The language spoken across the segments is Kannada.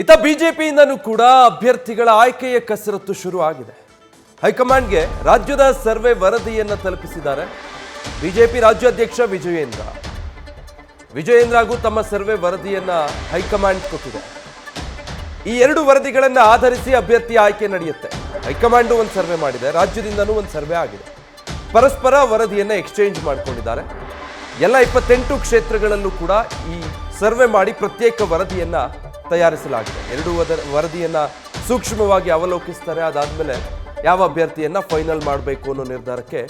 ಇತ್ತ ಬಿಜೆಪಿಯಿಂದನೂ ಕೂಡ ಅಭ್ಯರ್ಥಿಗಳ ಆಯ್ಕೆಯ ಕಸರತ್ತು ಶುರು ಆಗಿದೆ. ಹೈಕಮಾಂಡ್ಗೆ ರಾಜ್ಯದ ಸರ್ವೆ ವರದಿಯನ್ನು ತಲುಪಿಸಿದ್ದಾರೆ ಬಿಜೆಪಿ ರಾಜ್ಯಾಧ್ಯಕ್ಷ ವಿಜಯೇಂದ್ರ ಹಾಗೂ ತಮ್ಮ ಸರ್ವೆ ವರದಿಯನ್ನ ಹೈಕಮಾಂಡ್ ಕೊಟ್ಟಿದೆ. ಈ ಎರಡು ವರದಿಗಳನ್ನು ಆಧರಿಸಿ ಅಭ್ಯರ್ಥಿ ಆಯ್ಕೆ ನಡೆಯುತ್ತೆ. ಹೈಕಮಾಂಡ್ ಒಂದು ಸರ್ವೆ ಮಾಡಿದೆ, ರಾಜ್ಯದಿಂದನೂ ಒಂದು ಸರ್ವೆ ಆಗಿದೆ. ಪರಸ್ಪರ ವರದಿಯನ್ನ ಎಕ್ಸ್ಚೇಂಜ್ ಮಾಡಿಕೊಂಡಿದ್ದಾರೆ. ಎಲ್ಲ 28 ಕ್ಷೇತ್ರಗಳಲ್ಲೂ ಕೂಡ ಈ ಸರ್ವೆ ಮಾಡಿ ಪ್ರತ್ಯೇಕ ವರದಿಯನ್ನ ತಯಾರಿಸಲಾಗಿದೆ. ಎರಡು ವರದಿಯನ್ನ ಸೂಕ್ಷ್ಮವಾಗಿ ಅವಲೋಕಿಸ್ತಾರೆ. ಅದಾದ್ಮೇಲೆ ಯಾವ ಅಭ್ಯರ್ಥಿಯನ್ನ ಫೈನಲ್ ಮಾಡಬೇಕು ಅನ್ನೋ ನಿರ್ಧಾರಕ್ಕೆ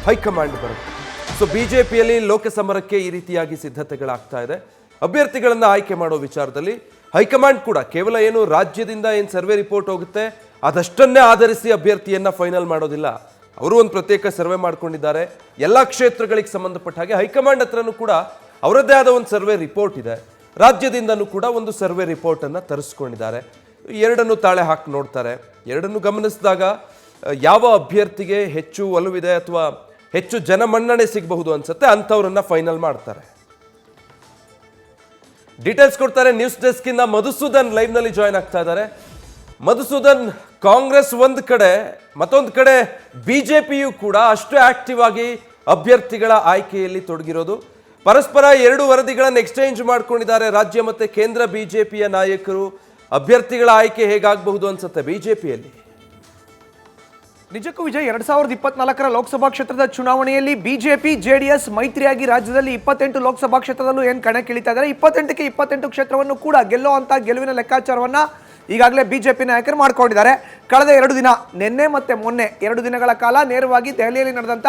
ಹೈಕಮಾಂಡ್ ಬರುತ್ತೆ. ಸೊ ಬಿಜೆಪಿಯಲ್ಲಿ ಲೋಕಸಮರಕ್ಕೆ ಈ ರೀತಿಯಾಗಿ ಸಿದ್ಧತೆಗಳಾಗ್ತಾ ಇದೆ. ಅಭ್ಯರ್ಥಿಗಳನ್ನ ಆಯ್ಕೆ ಮಾಡೋ ವಿಚಾರದಲ್ಲಿ ಹೈಕಮಾಂಡ್ ಕೂಡ ಕೇವಲ ಏನು ರಾಜ್ಯದಿಂದ ಏನು ಸರ್ವೆ ರಿಪೋರ್ಟ್ ಹೋಗುತ್ತೆ ಅದಷ್ಟನ್ನೇ ಆಧರಿಸಿ ಅಭ್ಯರ್ಥಿಯನ್ನ ಫೈನಲ್ ಮಾಡೋದಿಲ್ಲ. ಅವರು ಒಂದು ಪ್ರತ್ಯೇಕ ಸರ್ವೆ ಮಾಡ್ಕೊಂಡಿದ್ದಾರೆ. ಎಲ್ಲ ಕ್ಷೇತ್ರಗಳಿಗೆ ಸಂಬಂಧಪಟ್ಟ ಹಾಗೆ ಹೈಕಮಾಂಡ್ ಹತ್ರನೂ ಕೂಡ ಅವರದ್ದೇ ಆದ ಒಂದು ಸರ್ವೆ ರಿಪೋರ್ಟ್ ಇದೆ. ರಾಜ್ಯದಿಂದನೂ ಕೂಡ ಒಂದು ಸರ್ವೆ ರಿಪೋರ್ಟ್ ಅನ್ನ ತರಿಸ್ಕೊಂಡಿದ್ದಾರೆ. ಎರಡನ್ನು ತಾಳೆ ಹಾಕಿ ನೋಡ್ತಾರೆ. ಎರಡನ್ನು ಗಮನಿಸಿದಾಗ ಯಾವ ಅಭ್ಯರ್ಥಿಗೆ ಹೆಚ್ಚು ಒಲವಿದೆ ಅಥವಾ ಹೆಚ್ಚು ಜನಮನ್ನಣೆ ಸಿಗಬಹುದು ಅನ್ಸುತ್ತೆ ಅಂಥವ್ರನ್ನ ಫೈನಲ್ ಮಾಡ್ತಾರೆ. ಡೀಟೇಲ್ಸ್ ಕೊಡ್ತಾರೆ ನ್ಯೂಸ್ ಡೆಸ್ಕ್ ಇಂದ ಮಧುಸೂದನ್ ಲೈವ್ ನಲ್ಲಿ ಜಾಯ್ನ್ ಆಗ್ತಾ ಇದ್ದಾರೆ. ಮಧುಸೂದನ್, ಕಾಂಗ್ರೆಸ್ ಒಂದು ಕಡೆ, ಮತ್ತೊಂದು ಕಡೆ ಬಿಜೆಪಿಯು ಕೂಡ ಅಷ್ಟು ಆಕ್ಟಿವ್ ಆಗಿ ಅಭ್ಯರ್ಥಿಗಳ ಆಯ್ಕೆಯಲ್ಲಿ ತೊಡಗಿರೋದು. ಪರಸ್ಪರ ಎರಡು ವರದಿಗಳನ್ನು ಎಕ್ಸ್ಚೇಂಜ್ ಮಾಡ್ಕೊಂಡಿದ್ದಾರೆ ರಾಜ್ಯ ಮತ್ತೆ ಕೇಂದ್ರ ಬಿಜೆಪಿಯ ನಾಯಕರು. ಅಭ್ಯರ್ಥಿಗಳ ಆಯ್ಕೆ ಹೇಗಾಗಬಹುದು ಅನ್ಸುತ್ತೆ ಬಿಜೆಪಿಯಲ್ಲಿ? ನಿಜಕ್ಕೂ ವಿಜಯ್, 2024ರ ಲೋಕಸಭಾ ಕ್ಷೇತ್ರದ ಚುನಾವಣೆಯಲ್ಲಿ ಬಿಜೆಪಿ ಜೆಡಿಎಸ್ ಮೈತ್ರಿಯಾಗಿ ರಾಜ್ಯದಲ್ಲಿ 28 ಲೋಕಸಭಾ ಕ್ಷೇತ್ರದಲ್ಲೂ ಏನು ಕಣಕ್ಕಿಳಿತಾ ಇದ್ದಾರೆ. 28ಕ್ಕೆ 28 ಕ್ಷೇತ್ರವನ್ನು ಕೂಡ ಗೆಲ್ಲುವಂತ ಲೆಕ್ಕಾಚಾರವನ್ನ ಈಗಾಗಲೇ ಬಿಜೆಪಿ ನಾಯಕರು ಮಾಡ್ಕೊಂಡಿದ್ದಾರೆ. ಕಳೆದ 2 ದಿನ, ನಿನ್ನೆ ಮತ್ತೆ ಮೊನ್ನೆ 2 ದಿನಗಳ ಕಾಲ ನೇರವಾಗಿ ದೆಹಲಿಯಲ್ಲಿ ನಡೆದಂಥ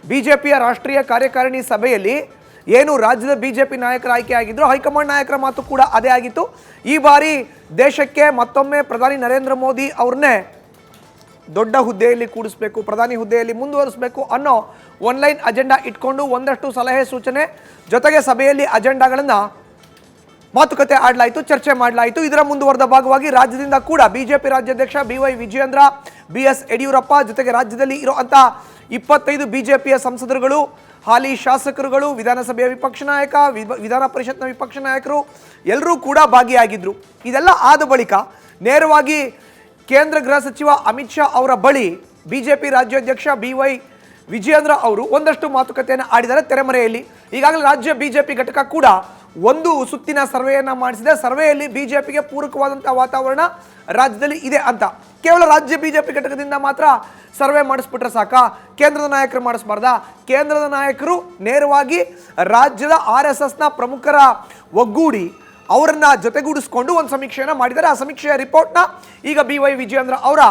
ಬಿಜೆಪಿಯ ರಾಷ್ಟ್ರೀಯ ಕಾರ್ಯಕಾರಿಣಿ ಸಭೆಯಲ್ಲಿ ಏನು ರಾಜ್ಯದ ಬಿಜೆಪಿ ನಾಯಕರ ಆಯ್ಕೆ ಆಗಿದ್ರು, ಹೈಕಮಾಂಡ್ ನಾಯಕರ ಮಾತು ಕೂಡ ಅದೇ ಆಗಿತ್ತು. ಈ ಬಾರಿ ದೇಶಕ್ಕೆ ಮತ್ತೊಮ್ಮೆ ಪ್ರಧಾನಿ ನರೇಂದ್ರ ಮೋದಿ ಅವ್ರನ್ನೇ ದೊಡ್ಡ ಹುದ್ದೆಯಲ್ಲಿ ಕೂಡಿಸ್ಬೇಕು, ಪ್ರಧಾನಿ ಹುದ್ದೆಯಲ್ಲಿ ಮುಂದುವರಿಸಬೇಕು ಅನ್ನೋ ಆನ್ಲೈನ್ ಅಜೆಂಡಾ ಇಟ್ಕೊಂಡು ಒಂದಷ್ಟು ಸಲಹೆ ಸೂಚನೆ ಜೊತೆಗೆ ಸಭೆಯಲ್ಲಿ ಅಜೆಂಡಾಗಳನ್ನು ಮಾತುಕತೆ ಆಡಲಾಯಿತು, ಚರ್ಚೆ ಮಾಡಲಾಯಿತು. ಇದರ ಮುಂದುವರೆದ ಭಾಗವಾಗಿ ರಾಜ್ಯದಿಂದ ಕೂಡ ಬಿಜೆಪಿ ರಾಜ್ಯಾಧ್ಯಕ್ಷ BY ವಿಜಯೇಂದ್ರ, BS ಯಡಿಯೂರಪ್ಪ ಜೊತೆಗೆ ರಾಜ್ಯದಲ್ಲಿ ಇರುವಂಥ 25 ಬಿಜೆಪಿಯ ಸಂಸದರುಗಳು, ಹಾಲಿ ಶಾಸಕರುಗಳು, ವಿಧಾನಸಭೆಯ ವಿಪಕ್ಷ ನಾಯಕ, ವಿಧಾನ ಪರಿಷತ್ನ ವಿಪಕ್ಷ ನಾಯಕರು ಎಲ್ಲರೂ ಕೂಡ ಭಾಗಿಯಾಗಿದ್ದರು. ಇದೆಲ್ಲ ಆದ ಬಳಿಕ ನೇರವಾಗಿ ಕೇಂದ್ರ ಗೃಹ ಸಚಿವ ಅಮಿತ್ ಶಾ ಅವರ ಬಳಿ ಬಿಜೆಪಿ ರಾಜ್ಯಾಧ್ಯಕ್ಷ BY ವಿಜಯೇಂದ್ರ ಅವರು ಒಂದಷ್ಟು ಮಾತುಕತೆಯನ್ನು ಆಡಿದ್ದಾರೆ ತೆರೆಮರೆಯಲ್ಲಿ. ಈಗಾಗಲೇ ರಾಜ್ಯ ಬಿಜೆಪಿ ಘಟಕ ಕೂಡ ಒಂದು ಸುತ್ತಿನ ಸರ್ವೆಯನ್ನು ಮಾಡಿಸಿದೆ. ಸರ್ವೆಯಲ್ಲಿ ಬಿಜೆಪಿಗೆ ಪೂರಕವಾದಂಥ ವಾತಾವರಣ ರಾಜ್ಯದಲ್ಲಿ ಇದೆ ಅಂತ. ಕೇವಲ ರಾಜ್ಯ ಬಿಜೆಪಿ ಘಟಕದಿಂದ ಮಾತ್ರ ಸರ್ವೆ ಮಾಡಿಸ್ಬಿಟ್ರೆ ಸಾಕಾ? ಕೇಂದ್ರದ ನಾಯಕರು ಮಾಡಿಸ್ಬಾರ್ದಾ? ಕೇಂದ್ರದ ನಾಯಕರು ನೇರವಾಗಿ ರಾಜ್ಯದ RSSನ ಪ್ರಮುಖರ ಒಗ್ಗೂಡಿ ಅವರನ್ನ ಜೊತೆಗೂಡಿಸ್ಕೊಂಡು ಒಂದು ಸಮೀಕ್ಷೆಯನ್ನು ಮಾಡಿದ್ದಾರೆ. ಆ ಸಮೀಕ್ಷೆಯ ರಿಪೋರ್ಟ್ನ ಈಗ BY ವಿಜಯೇಂದ್ರ ಅವರ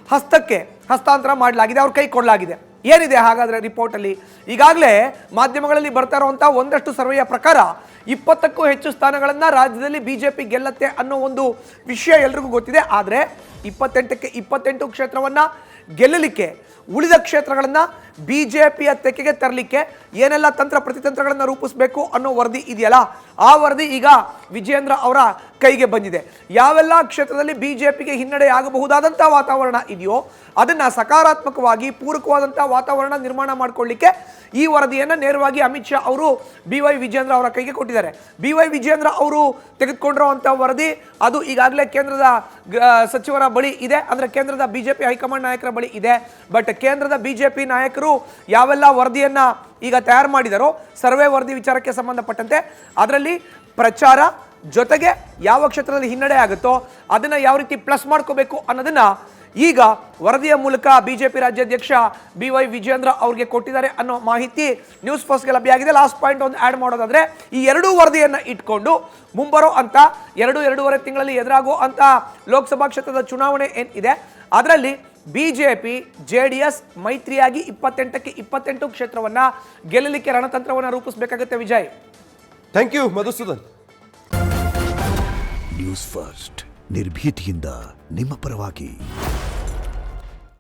ಹಸ್ತಕ್ಕೆ ಹಸ್ತಾಂತರ ಮಾಡಲಾಗಿದೆ, ಅವ್ರ ಕೈ ಕೊಡಲಾಗಿದೆ. ಏನಿದೆ ಹಾಗಾದರೆ ರಿಪೋರ್ಟಲ್ಲಿ? ಈಗಾಗಲೇ ಮಾಧ್ಯಮಗಳಲ್ಲಿ ಬರ್ತಾ ಇರುವಂಥ ಒಂದಷ್ಟು ಸರ್ವೆಯ ಪ್ರಕಾರ 20ಕ್ಕೂ ಹೆಚ್ಚು ಸ್ಥಾನಗಳನ್ನು ರಾಜ್ಯದಲ್ಲಿ ಬಿಜೆಪಿ ಗೆಲ್ಲತ್ತೆ ಅನ್ನೋ ಒಂದು ವಿಷಯ ಎಲ್ರಿಗೂ ಗೊತ್ತಿದೆ. ಆದರೆ 28ಕ್ಕೆ 28 ಕ್ಷೇತ್ರವನ್ನು ಗೆಲ್ಲಲಿಕ್ಕೆ, ಉಳಿದ ಕ್ಷೇತ್ರಗಳನ್ನು ಬಿಜೆಪಿಯ ತೆಕ್ಕೆಗೆ ತರಲಿಕ್ಕೆ ಏನೆಲ್ಲ ತಂತ್ರ ಪ್ರತಿತಂತ್ರಗಳನ್ನು ರೂಪಿಸಬೇಕು ಅನ್ನೋ ವರದಿ ಇದೆಯಲ್ಲ, ಆ ವರದಿ ಈಗ ವಿಜಯೇಂದ್ರ ಅವರ ಕೈಗೆ ಬಂದಿದೆ. ಯಾವೆಲ್ಲ ಕ್ಷೇತ್ರದಲ್ಲಿ ಬಿಜೆಪಿಗೆ ಹಿನ್ನಡೆ ಆಗಬಹುದಾದಂಥ ವಾತಾವರಣ ಇದೆಯೋ ಅದನ್ನು ಸಕಾರಾತ್ಮಕವಾಗಿ ಪೂರಕವಾದಂಥ ವಾತಾವರಣ ನಿರ್ಮಾಣ ಮಾಡಿಕೊಳ್ಳಿಕ್ಕೆ ಈ ವರದಿಯನ್ನು ನೇರವಾಗಿ ಅಮಿತ್ ಶಾ ಅವರು BY ವಿಜಯೇಂದ್ರ ಅವರ ಕೈಗೆ ಕೊಟ್ಟಿದ್ದಾರೆ. BY ವಿಜಯೇಂದ್ರ ಅವರು ತೆಗೆದುಕೊಂಡಿರುವಂಥ ವರದಿ ಅದು ಈಗಾಗಲೇ ಕೇಂದ್ರದ ಸಚಿವರ ಬಳಿ ಇದೆ, ಅಂದರೆ ಕೇಂದ್ರದ ಬಿಜೆಪಿ ಹೈಕಮಾಂಡ್ ನಾಯಕರ ಬಳಿ ಇದೆ. ಬಟ್ ಕೇಂದ್ರದ ಬಿಜೆಪಿ ನಾಯಕರು ಯಾವೆಲ್ಲ ವರದಿಯನ್ನು ಈಗ ತಯಾರು ಮಾಡಿದಾರೋ ಸರ್ವೆ ವರದಿ ವಿಚಾರಕ್ಕೆ ಸಂಬಂಧಪಟ್ಟಂತೆ ಅದರಲ್ಲಿ ಪ್ರಚಾರ ಜೊತೆಗೆ ಯಾವ ಕ್ಷೇತ್ರದಲ್ಲಿ ಹಿನ್ನಡೆ ಆಗುತ್ತೋ ಅದನ್ನು ಯಾವ ರೀತಿ ಪ್ಲಸ್ ಮಾಡ್ಕೋಬೇಕು ಅನ್ನೋದನ್ನ ಈಗ ವರದಿಯ ಮೂಲಕ ಬಿಜೆಪಿ ರಾಜ್ಯಾಧ್ಯಕ್ಷ BY ವಿಜಯೇಂದ್ರ ಅವ್ರಿಗೆ ಕೊಟ್ಟಿದ್ದಾರೆ ಅನ್ನೋ ಮಾಹಿತಿ ನ್ಯೂಸ್ ಫಸ್ಟ್ಗೆ ಲಭ್ಯ ಆಗಿದೆ. ಲಾಸ್ಟ್ ಪಾಯಿಂಟ್ ಒಂದು ಆ್ಯಡ್ ಮಾಡೋದಾದ್ರೆ, ಈ ಎರಡೂ ವರದಿಯನ್ನು ಇಟ್ಕೊಂಡು ಮುಂಬರೋ ಅಂತ 2-2.5 ತಿಂಗಳಲ್ಲಿ ಎದುರಾಗೋ ಅಂತ ಲೋಕಸಭಾ ಕ್ಷೇತ್ರದ ಚುನಾವಣೆ ಏನಿದೆ ಅದರಲ್ಲಿ ಬಿಜೆಪಿ JDS ಮೈತ್ರಿಯಾಗಿ 28ಕ್ಕೆ 28 ಕ್ಷೇತ್ರವನ್ನು ಗೆಲ್ಲಲಿಕ್ಕೆ ರಣತಂತ್ರವನ್ನು ರೂಪಿಸಬೇಕಾಗುತ್ತೆ. Vijay, thank you Madhusudan. News first ನಿರ್ಭೀತಿಯಿಂದ ನಿಮ್ಮ ಪರವಾಗಿ.